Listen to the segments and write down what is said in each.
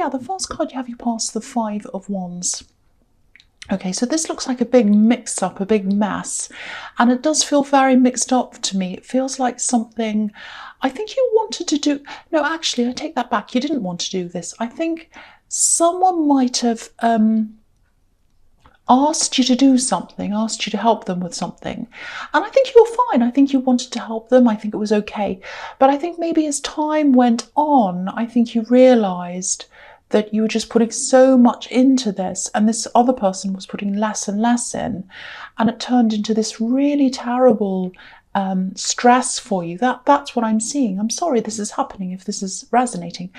yeah, the first card you have, you pass the Five of Wands. Okay, so this looks like a big mix-up, a big mess, and it does feel very mixed up to me. It feels like something I think you wanted to do. No, actually, I take that back. You didn't want to do this. I think someone might have asked you to do something, asked you to help them with something. And I think you were fine. I think you wanted to help them. I think it was okay. But I think maybe as time went on, I think you realised that you were just putting so much into this, and this other person was putting less and less in, and it turned into this really terrible stress for you. That's what I'm seeing. I'm sorry this is happening if this is resonating.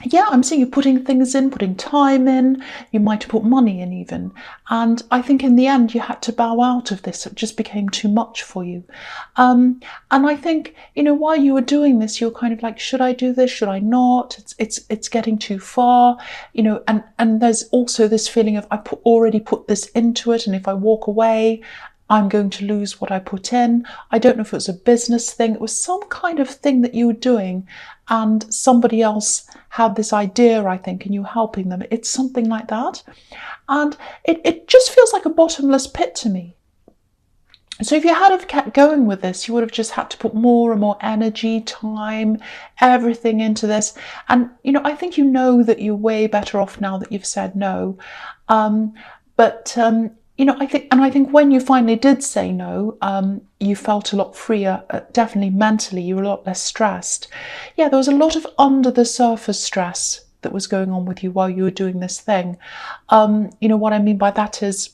Yeah, I'm seeing you putting things in, putting time in. You might have put money in even. And I think in the end you had to bow out of this. It just became too much for you. And I think, you know, while you were doing this, you were kind of like, should I do this? Should I not? It's getting too far, you know, and there's also this feeling of already put this into it, and if I walk away, I'm going to lose what I put in. I don't know if it was a business thing. It was some kind of thing that you were doing, and somebody else had this idea, I think, and you were helping them. It's something like that. And it just feels like a bottomless pit to me. So if you had have kept going with this, you would have just had to put more and more energy, time, everything into this. And, you know, I think you know that you're way better off now that you've said no. You know, I think when you finally did say no, you felt a lot freer, definitely mentally, you were a lot less stressed. Yeah, there was a lot of under the surface stress that was going on with you while you were doing this thing. You know, what I mean by that is,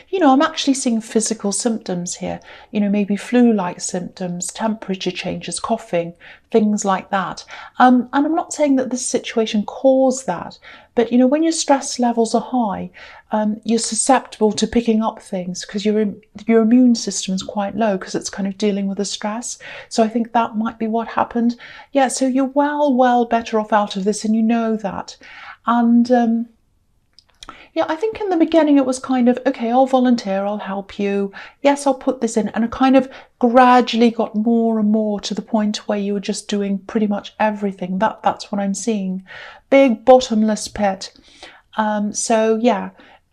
you know, I'm actually seeing physical symptoms here, you know, maybe flu-like symptoms, temperature changes, coughing, things like that. And I'm not saying that this situation caused that, but, you know, when your stress levels are high, you're susceptible to picking up things because your immune system is quite low because it's kind of dealing with the stress. So I think that might be what happened. Yeah, so you're well better off out of this, and you know that. And yeah, I think in the beginning it was kind of, okay, I'll volunteer, I'll help you. Yes, I'll put this in. And it kind of gradually got more and more to the point where you were just doing pretty much everything. That's what I'm seeing. Big bottomless pit. So yeah,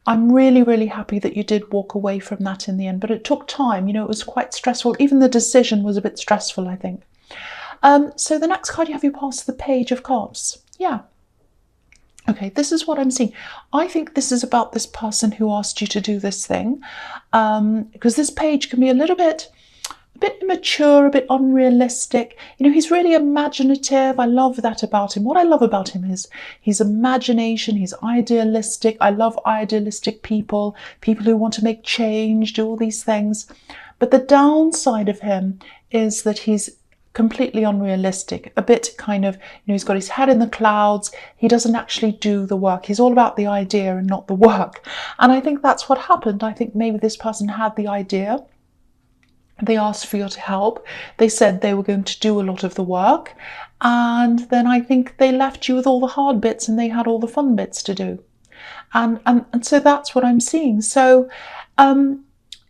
I'm really happy that you did walk away from that in the end. But it took time, you know, it was quite stressful. Even the decision was a bit stressful, I think. So the next card you have, you pass the Page of Cups. Yeah. Okay, this is what I'm seeing. I think this is about this person who asked you to do this thing, because this page can be a bit immature, a bit unrealistic. You know, he's really imaginative. I love that about him. What I love about him is his imagination. He's idealistic. I love idealistic people who want to make change, do all these things. But the downside of him is that he's completely unrealistic, a bit kind of, you know, he's got his head in the clouds. He doesn't actually do the work. He's all about the idea and not the work. And I think that's what happened. I think maybe this person had the idea. They asked for your help. They said they were going to do a lot of the work. And then I think they left you with all the hard bits and they had all the fun bits to do. And so that's what I'm seeing. So,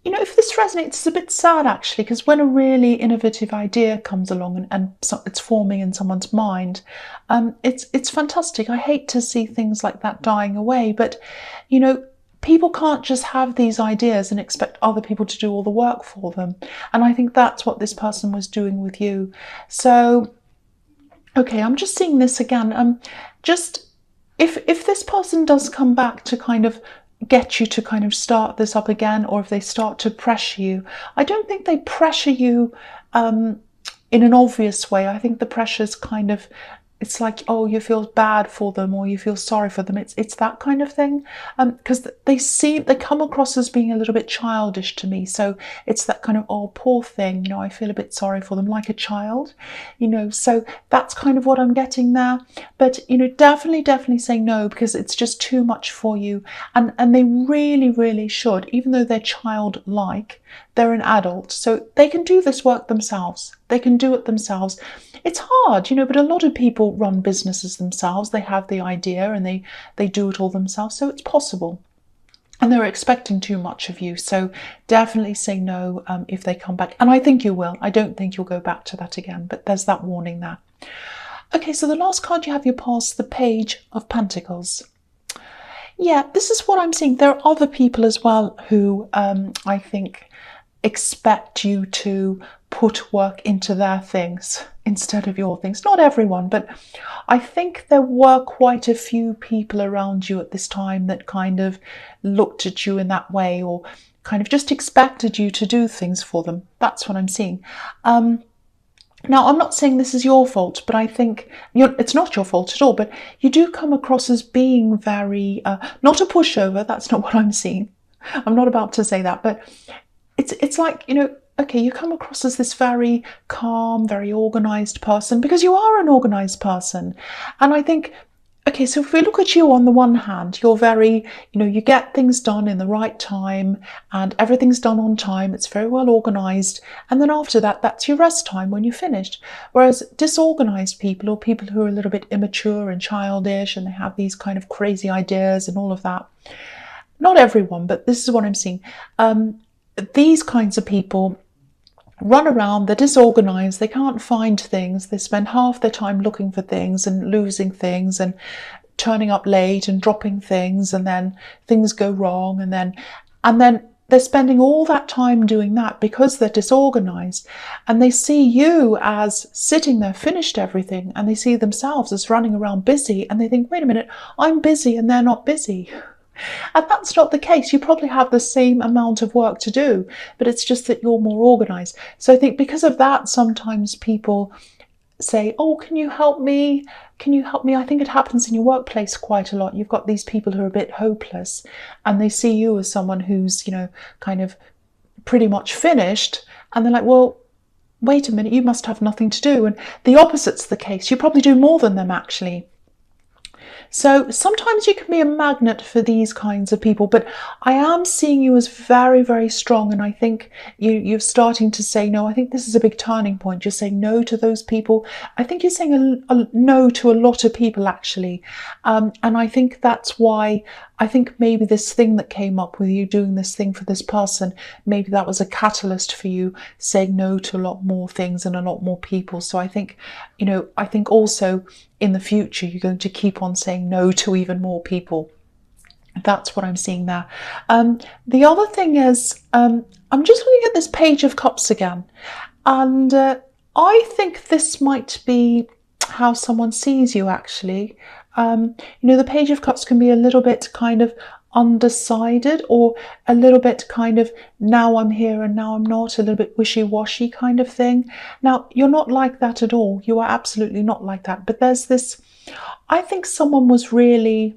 you know, if this resonates, it's a bit sad actually, because when a really innovative idea comes along and it's forming in someone's mind, it's fantastic. I hate to see things like that dying away, but, you know, people can't just have these ideas and expect other people to do all the work for them. And I think that's what this person was doing with you. So, okay, I'm just seeing this again. Just if this person does come back to kind of get you to kind of start this up again, or if they start to pressure you, I don't think they pressure you in an obvious way. I think the pressure's kind of, it's like, oh, you feel bad for them or you feel sorry for them. It's that kind of thing, because they come across as being a little bit childish to me. So it's that kind of, oh, poor thing, you know, I feel a bit sorry for them, like a child, you know. So that's kind of what I'm getting there. But, you know, definitely say no, because it's just too much for you. And they really should, even though they're childlike, they're an adult, so they can do this work themselves. They can do it themselves. It's hard, you know, but a lot of people run businesses themselves. They have the idea and they do it all themselves, so it's possible. And they're expecting too much of you, so definitely say no if they come back. And I think you will. I don't think you'll go back to that again, but there's that warning there. Okay, so the last card you have your past, the Page of Pentacles. Yeah, this is what I'm seeing. There are other people as well who I think expect you to put work into their things instead of your things. Not everyone, but I think there were quite a few people around you at this time that kind of looked at you in that way, or kind of just expected you to do things for them. That's what I'm seeing. Now, I'm not saying this is your fault, but I think it's not your fault at all, but you do come across as being very, not a pushover, that's not what I'm seeing. I'm not about to say that, but it's like, okay, you come across as this very calm, very organised person, because you are an organised person. And I think, okay, so if we look at you on the one hand, you're very, you get things done in the right time and everything's done on time. It's very well organised. And then after that, that's your rest time when you're finished. Whereas disorganised people, or people who are a little bit immature and childish and they have these kind of crazy ideas and all of that, not everyone, but this is what I'm seeing. These kinds of people run around, they're disorganized, they can't find things, they spend half their time looking for things and losing things and turning up late and dropping things, and then things go wrong, and then they're spending all that time doing that because they're disorganized, and they see you as sitting there, finished everything, and they see themselves as running around busy, and they think, wait a minute, I'm busy and they're not busy. And that's not the case. You probably have the same amount of work to do, but it's just that you're more organised. So I think because of that, sometimes people say, oh, can you help me? Can you help me? I think it happens in your workplace quite a lot. You've got these people who are a bit hopeless and they see you as someone who's, kind of pretty much finished. And they're like, well, wait a minute, you must have nothing to do. And the opposite's the case. You probably do more than them, actually. So sometimes you can be a magnet for these kinds of people, but I am seeing you as very, very strong. And I think you're starting to say no. I think this is a big turning point. You're saying no to those people. I think you're saying a no to a lot of people, actually. And I think that's why I think maybe this thing that came up with you doing this thing for this person, maybe that was a catalyst for you saying no to a lot more things and a lot more people. So I think, I think also in the future, you're going to keep on saying no to even more people. That's what I'm seeing there. The other thing is, I'm just looking at this Page of Cups again. And I think this might be how someone sees you, actually. The Page of Cups can be a little bit kind of undecided, or a little bit kind of now I'm here and now I'm not, a little bit wishy-washy kind of thing. Now, you're not like that at all. You are absolutely not like that. But there's this, I think someone was really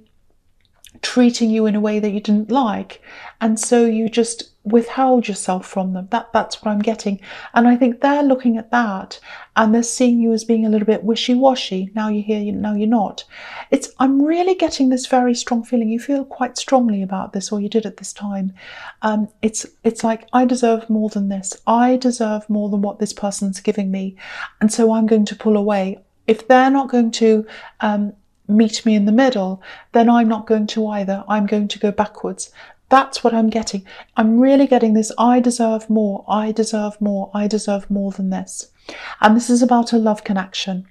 treating you in a way that you didn't like, and so you just withheld yourself from them. That's what I'm getting. And I think they're looking at that and they're seeing you as being a little bit wishy-washy. Now you're here, now you're not. I'm really getting this very strong feeling. You feel quite strongly about this, or you did at this time. It's like, I deserve more than this. I deserve more than what this person's giving me, and so I'm going to pull away. If they're not going to meet me in the middle, then I'm not going to either. I'm going to go backwards. That's what I'm getting. I'm really getting this, I deserve more, I deserve more, I deserve more than this. And this is about a love connection.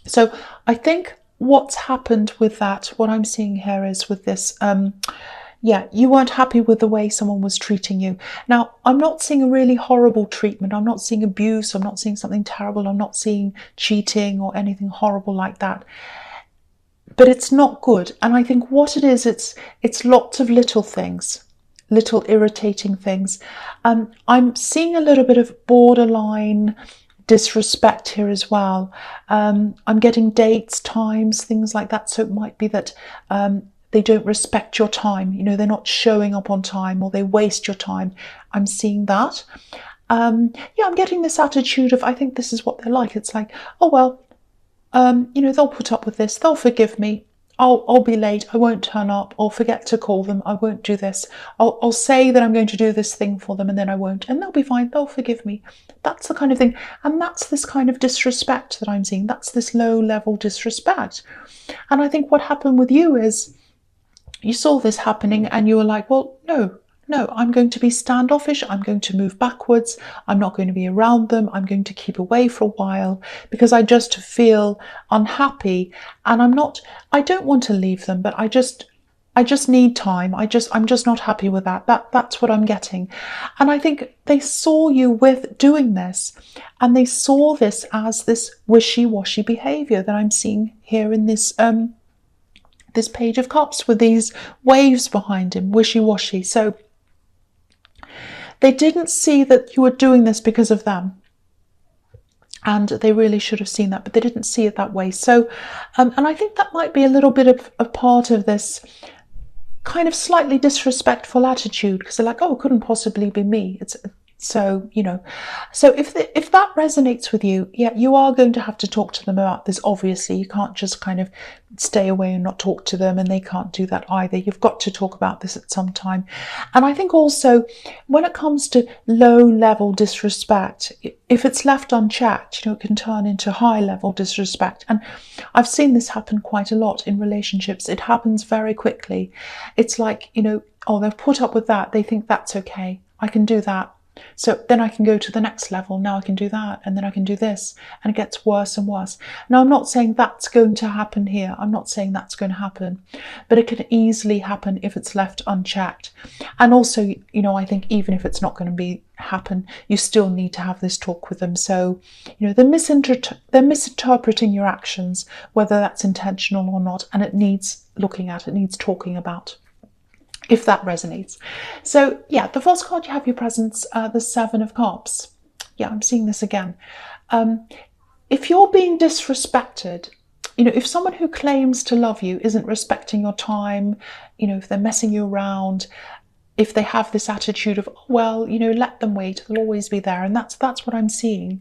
So I think what's happened with that, what I'm seeing here is with this, you weren't happy with the way someone was treating you. Now, I'm not seeing a really horrible treatment. I'm not seeing abuse. I'm not seeing something terrible. I'm not seeing cheating or anything horrible like that. But it's not good. And I think what it is, it's lots of little things, little irritating things. I'm seeing a little bit of borderline disrespect here as well. I'm getting dates, times, things like that. So it might be that they don't respect your time. They're not showing up on time, or they waste your time. I'm seeing that. I'm getting this attitude of, I think this is what they're like. It's like, oh, well, they'll put up with this. They'll forgive me. I'll be late. I won't turn up. I'll forget to call them. I won't do this. I'll say that I'm going to do this thing for them, and then I won't. And they'll be fine. They'll forgive me. That's the kind of thing. And that's this kind of disrespect that I'm seeing. That's this low level disrespect. And I think what happened with you is you saw this happening and you were like, well, no, No, I'm going to be standoffish. I'm going to move backwards. I'm not going to be around them. I'm going to keep away for a while because I just feel unhappy, and I don't want to leave them, but I just need time. I'm just not happy with that. That's what I'm getting. And I think they saw you with doing this, and they saw this as this wishy-washy behavior that I'm seeing here in this this Page of Cups with these waves behind him, wishy-washy. So they didn't see that you were doing this because of them. And they really should have seen that, but they didn't see it that way. So, and I think that might be a little bit of a part of this kind of slightly disrespectful attitude, because they're like, oh, it couldn't possibly be me. It's so, you know, so if that resonates with you, yeah, you are going to have to talk to them about this. Obviously, you can't just kind of stay away and not talk to them, and they can't do that either. You've got to talk about this at some time. And I think also when it comes to low level disrespect, if it's left unchecked, you know, it can turn into high level disrespect. And I've seen this happen quite a lot in relationships. It happens very quickly. It's like, you know, oh, they've put up with that. They think that's okay. I can do that. So then I can go to the next level. Now I can do that, and then I can do this, and it gets worse and worse. Now, I'm not saying that's going to happen here. I'm not saying that's going to happen, but it can easily happen if it's left unchecked. And also, you know, I think even if it's not going to happen, you still need to have this talk with them. So, you know, they're misinterpreting your actions, whether that's intentional or not, and it needs looking at, it needs talking about, if that resonates. So yeah, the first card you have your presence, the Seven of Cups. Yeah, I'm seeing this again. If you're being disrespected, you know, if someone who claims to love you isn't respecting your time, you know, if they're messing you around, if they have this attitude of, well, you know, let them wait, they'll always be there, and that's what I'm seeing.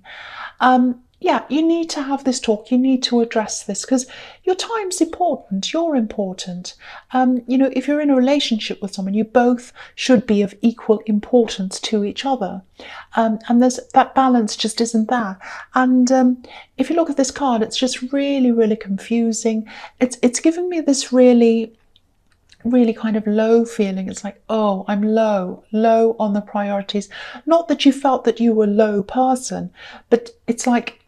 Yeah, you need to have this talk. You need to address this because your time's important. You're important. You know, if you're in a relationship with someone, you both should be of equal importance to each other. And there's that balance just isn't there. And if you look at this card, it's just really, really confusing. It's giving me this really kind of low feeling. It's like, oh, I'm low on the priorities. Not that you felt that you were a low person, but it's like,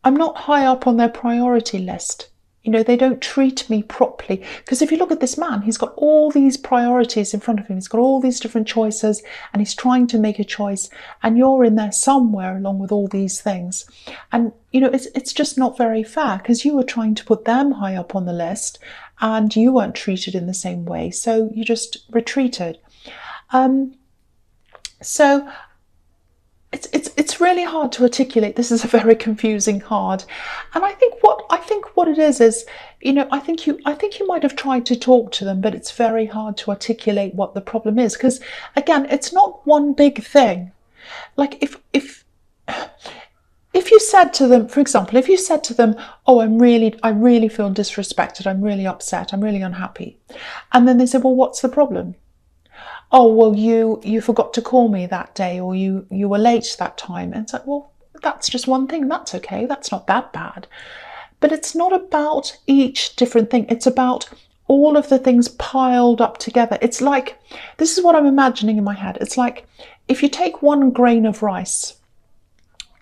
I'm not high up on their priority list. You know, they don't treat me properly. Because if you look at this man, he's got all these priorities in front of him. He's got all these different choices, and he's trying to make a choice. And you're in there somewhere along with all these things. And, you know, it's just not very fair, because you were trying to put them high up on the list, and you weren't treated in the same way. So you just retreated. So it's really hard to articulate. This is a very confusing card, and I think what it is, you know, I think you might have tried to talk to them, but it's very hard to articulate what the problem is, because again, it's not one big thing. Like if you said to them, for example, if you said to them, oh, I really feel disrespected, I'm really upset, I'm really unhappy, and then they said, well, what's the problem? Oh, well, you forgot to call me that day, or you were late that time. And it's like, well, that's just one thing. That's okay. That's not that bad. But it's not about each different thing. It's about all of the things piled up together. It's like, this is what I'm imagining in my head. It's like if you take one grain of rice,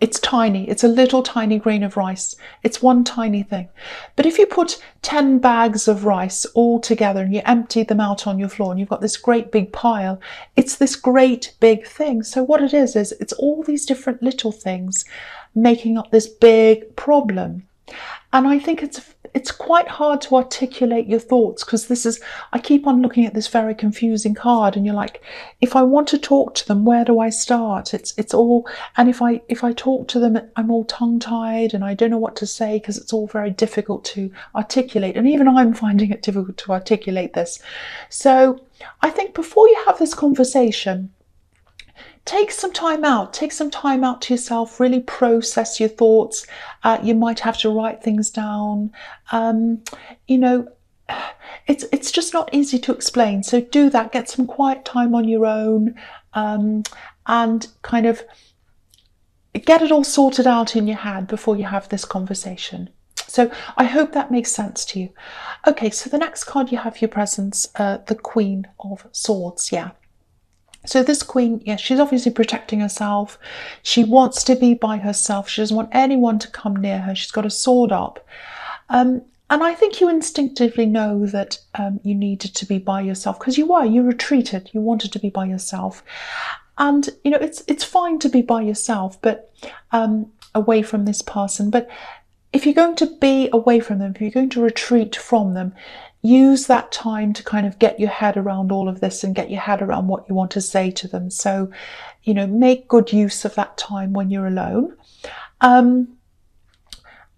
it's tiny. It's a little tiny grain of rice. It's one tiny thing. But if you put 10 bags of rice all together and you empty them out on your floor and you've got this great big pile, it's this great big thing. So what it is it's all these different little things making up this big problem. And I think it's quite hard to articulate your thoughts, because I keep on looking at this very confusing card, and you're like, if I want to talk to them, where do I start? It's all, and if I talk to them, I'm all tongue-tied and I don't know what to say, because it's all very difficult to articulate, and even I'm finding it difficult to articulate this. So I think before you have this conversation, take some time out to yourself, really process your thoughts. You might have to write things down. You know, it's just not easy to explain. So do that, get some quiet time on your own, and kind of get it all sorted out in your head before you have this conversation. So I hope that makes sense to you. Okay, so the next card you have your presence, the Queen of Swords, yeah. So this queen, yeah, she's obviously protecting herself. She wants to be by herself. She doesn't want anyone to come near her. She's got a sword up. And I think you instinctively know that you needed to be by yourself, because you retreated, you wanted to be by yourself. And, you know, it's fine to be by yourself, but away from this person. But if you're going to be away from them, if you're going to retreat from them, use that time to kind of get your head around all of this and get your head around what you want to say to them. So, you know, make good use of that time when you're alone.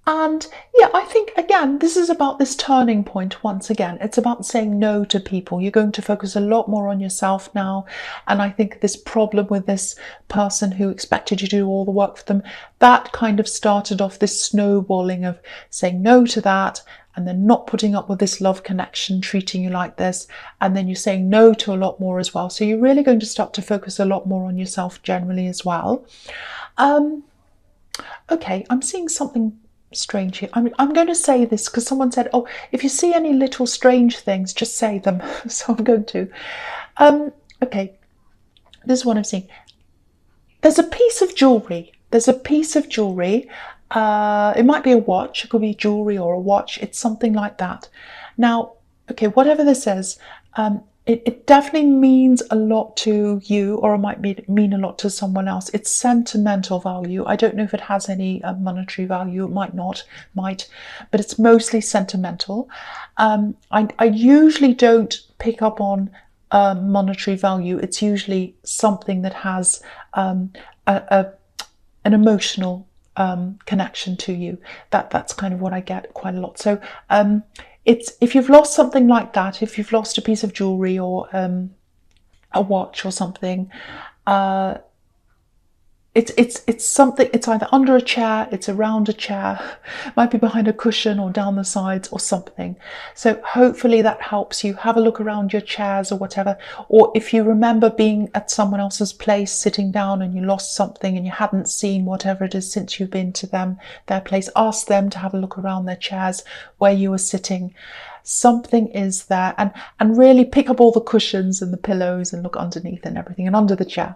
And yeah, I think, again, this is about this turning point once again. It's about saying no to people. You're going to focus a lot more on yourself now. And I think this problem with this person who expected you to do all the work for them, that kind of started off this snowballing of saying no to that, and then not putting up with this love connection, treating you like this. And then you're saying no to a lot more as well. So you're really going to start to focus a lot more on yourself generally as well. Okay, I'm seeing something strange here. I'm going to say this because someone said, oh, if you see any little strange things, just say them. So I'm going to. Okay, this is what I'm seeing. There's a piece of jewellery. There's a piece of jewellery. It might be a watch. It could be jewellery or a watch. It's something like that. Now, okay, whatever this is, it definitely means a lot to you, or it might mean a lot to someone else. It's sentimental value. I don't know if it has any monetary value. It might not, but it's mostly sentimental. I usually don't pick up on monetary value. It's usually something that has an emotional connection to you. That's kind of what I get quite a lot. So if you've lost something like that, if you've lost a piece of jewellery or a watch or something, it's something. It's either under a chair, it's around a chair, might be behind a cushion or down the sides or something. So hopefully that helps you. Have a look around your chairs or whatever. Or if you remember being at someone else's place, sitting down, and you lost something and you hadn't seen whatever it is since you've been to their place, ask them to have a look around their chairs where you were sitting. Something is there, and really pick up all the cushions and the pillows and look underneath and everything, and under the chair.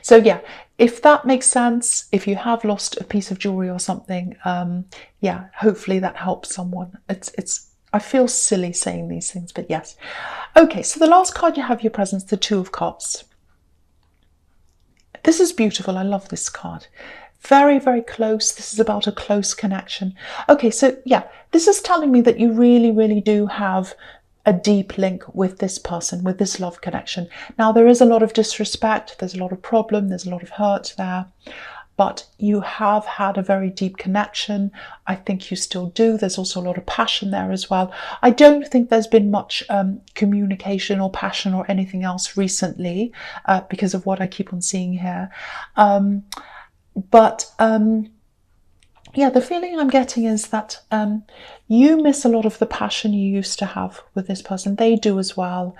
So yeah, if that makes sense, if you have lost a piece of jewellery or something, yeah, hopefully that helps someone. I feel silly saying these things, but yes. Okay, so the last card you have your presence, the Two of Cups. This is beautiful. I love this card. Very, very close. This is about a close connection. Okay, so yeah, this is telling me that you really, really do have a deep link with this person, with this love connection. Now, there is a lot of disrespect, there's a lot of problem, there's a lot of hurt there, but you have had a very deep connection. I think you still do. There's also a lot of passion there as well. I don't think there's been much communication or passion or anything else recently because of what I keep on seeing here. Yeah, the feeling I'm getting is that you miss a lot of the passion you used to have with this person. They do as well.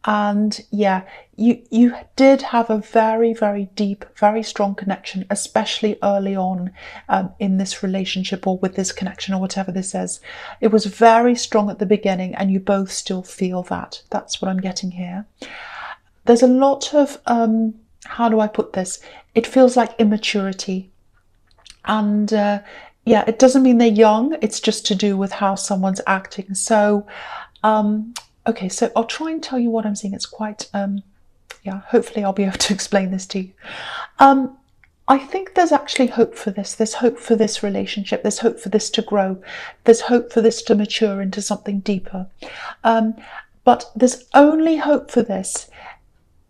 And yeah, you did have a very, very deep, very strong connection, especially early on in this relationship or with this connection or whatever this is. It was very strong at the beginning, and you both still feel that. That's what I'm getting here. There's a lot of, how do I put this? It feels like immaturity. And yeah, it doesn't mean they're young. It's just to do with how someone's acting. So, okay, so I'll try and tell you what I'm seeing. It's quite, yeah, hopefully I'll be able to explain this to you. I think there's actually hope for this. There's hope for this relationship. There's hope for this to grow. There's hope for this to mature into something deeper. But there's only hope for this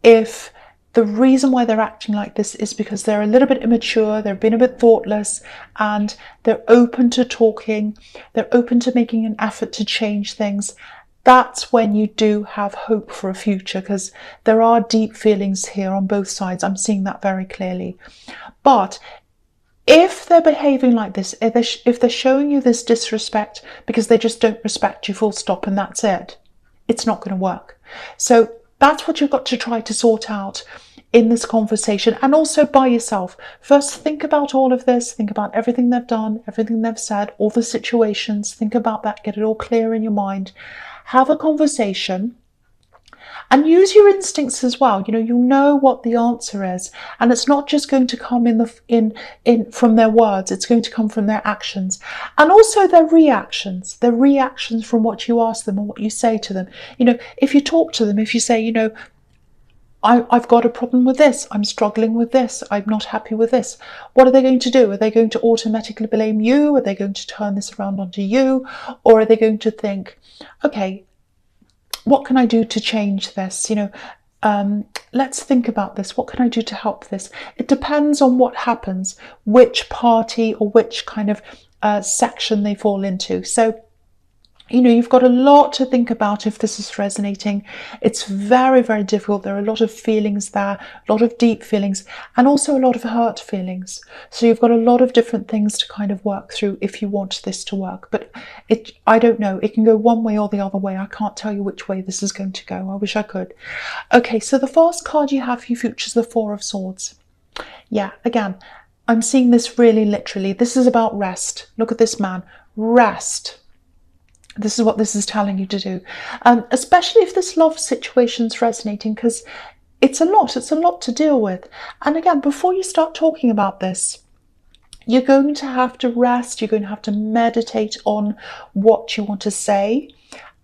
if the reason why they're acting like this is because they're a little bit immature, they've been a bit thoughtless, and they're open to talking, they're open to making an effort to change things. That's when you do have hope for a future, because there are deep feelings here on both sides. I'm seeing that very clearly. But if they're behaving like this, if they're showing you this disrespect because they just don't respect you, full stop, and that's it, it's not going to work. So that's what you've got to try to sort out in this conversation, and also by yourself. First, think about all of this. Think about everything they've done, everything they've said, all the situations. Think about that. Get it all clear in your mind. Have a conversation. And use your instincts as well. You know what the answer is, and it's not just going to come in from their words. It's going to come from their actions, and also their reactions. Their reactions from what you ask them and what you say to them. If you talk to them, if you say, I've got a problem with this, I'm struggling with this, I'm not happy with this. What are they going to do? Are they going to automatically blame you? Are they going to turn this around onto you? Or are they going to think, okay, what can I do to change this? Let's think about this. What can I do to help this? It depends on what happens, which party or which kind of section they fall into. So, you've got a lot to think about if this is resonating. It's very, very difficult. There are a lot of feelings there, a lot of deep feelings, and also a lot of hurt feelings. So you've got a lot of different things to kind of work through if you want this to work. But I don't know. It can go one way or the other way. I can't tell you which way this is going to go. I wish I could. Okay, so the first card you have for your future is the Four of Swords. Yeah, again, I'm seeing this really literally. This is about rest. Look at this man. Rest. This is what this is telling you to do, especially if this love situation's resonating, because it's a lot to deal with. And again, before you start talking about this, you're going to have to rest, you're going to have to meditate on what you want to say.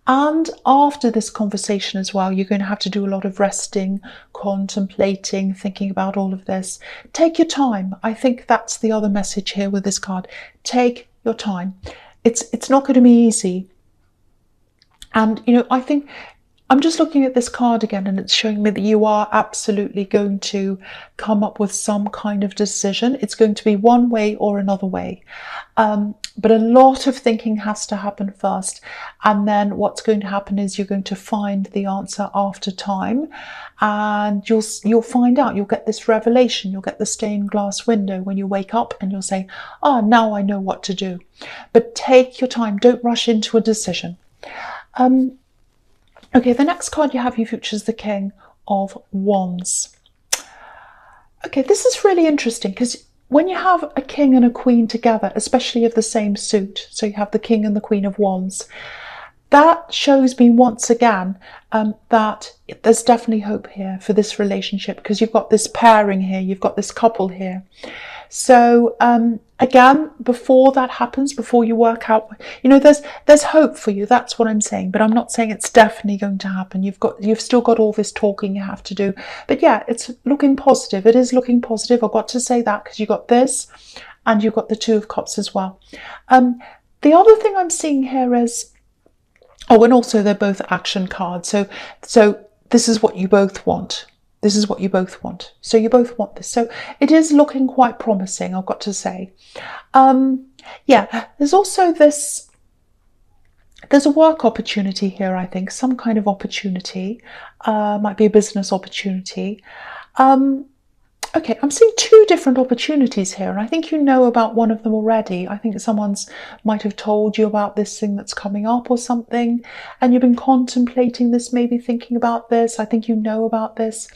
And after this conversation as well, you're going to have to do a lot of resting, contemplating, thinking about all of this. Take your time. I think that's the other message here with this card. Take your time. It's not going to be easy. And, I think I'm just looking at this card again, and it's showing me that you are absolutely going to come up with some kind of decision. It's going to be one way or another way. But a lot of thinking has to happen first. And then what's going to happen is you're going to find the answer after time, and you'll find out. You'll get this revelation. You'll get the stained glass window when you wake up, and you'll say, now I know what to do. But take your time. Don't rush into a decision. Okay, the next card you have in your future is the King of Wands. Okay, this is really interesting because when you have a king and a queen together, especially of the same suit, so you have the King and the Queen of Wands, that shows me once again that there's definitely hope here for this relationship, because you've got this pairing here, you've got this couple here. So again, before that happens, before you work out, there's hope for you. That's what I'm saying, but I'm not saying it's definitely going to happen. You've still got all this talking you have to do. But yeah, it's looking positive. It is looking positive. I've got to say that, because you've got this and you've got the Two of Cups as well. The other thing I'm seeing here is, and also they're both action cards. So this is what you both want. This is what you both want. So you both want this. So it is looking quite promising, I've got to say. Yeah, there's also this, there's a work opportunity here, I think, some kind of opportunity. Might be a business opportunity. Okay, I'm seeing two different opportunities here, and I think you know about one of them already. I think someone's might have told you about this thing that's coming up or something, and you've been contemplating this, maybe thinking about this. I think you know about this.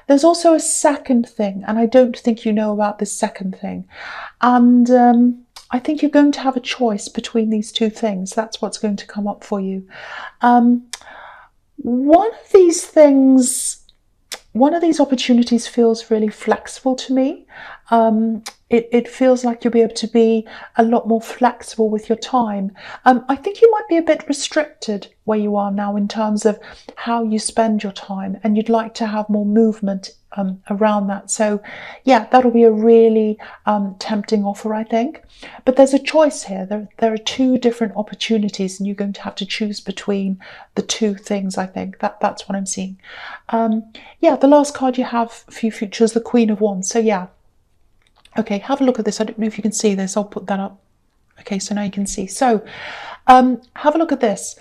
There's also a second thing, and I don't think you know about this second thing. And I think you're going to have a choice between these two things. That's what's going to come up for you. One of these things, one of these opportunities feels really flexible to me. It feels like you'll be able to be a lot more flexible with your time. I think you might be a bit restricted where you are now in terms of how you spend your time, and you'd like to have more movement around that. So yeah, that'll be a really tempting offer, I think. But there's a choice here. There are two different opportunities, and you're going to have to choose between the two things, I think. That's what I'm seeing. Yeah, the last card you have for your future is the Queen of Wands. So yeah. Okay, have a look at this. I don't know if you can see this. I'll put that up. Okay, so now you can see. So have a look at this.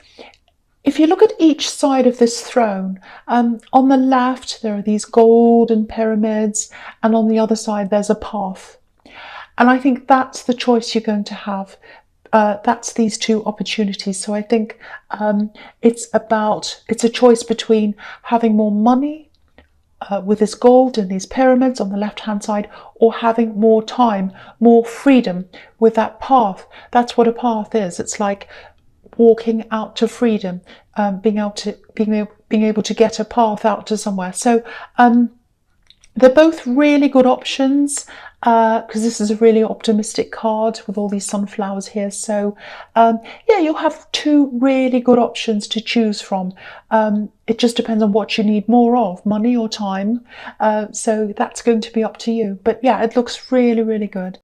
If you look at each side of this throne, on the left, there are these golden pyramids, and on the other side, there's a path. And I think that's the choice you're going to have. That's these two opportunities. So I think it's a choice between having more money with this gold and these pyramids on the left-hand side, or having more time, more freedom with that path. That's what a path is. It's like walking out to freedom, being able to get a path out to somewhere. So they're both really good options, because this is a really optimistic card with all these sunflowers here. So yeah, you'll have two really good options to choose from. It just depends on what you need more of, money or time. So that's going to be up to you. But yeah, it looks really, really good.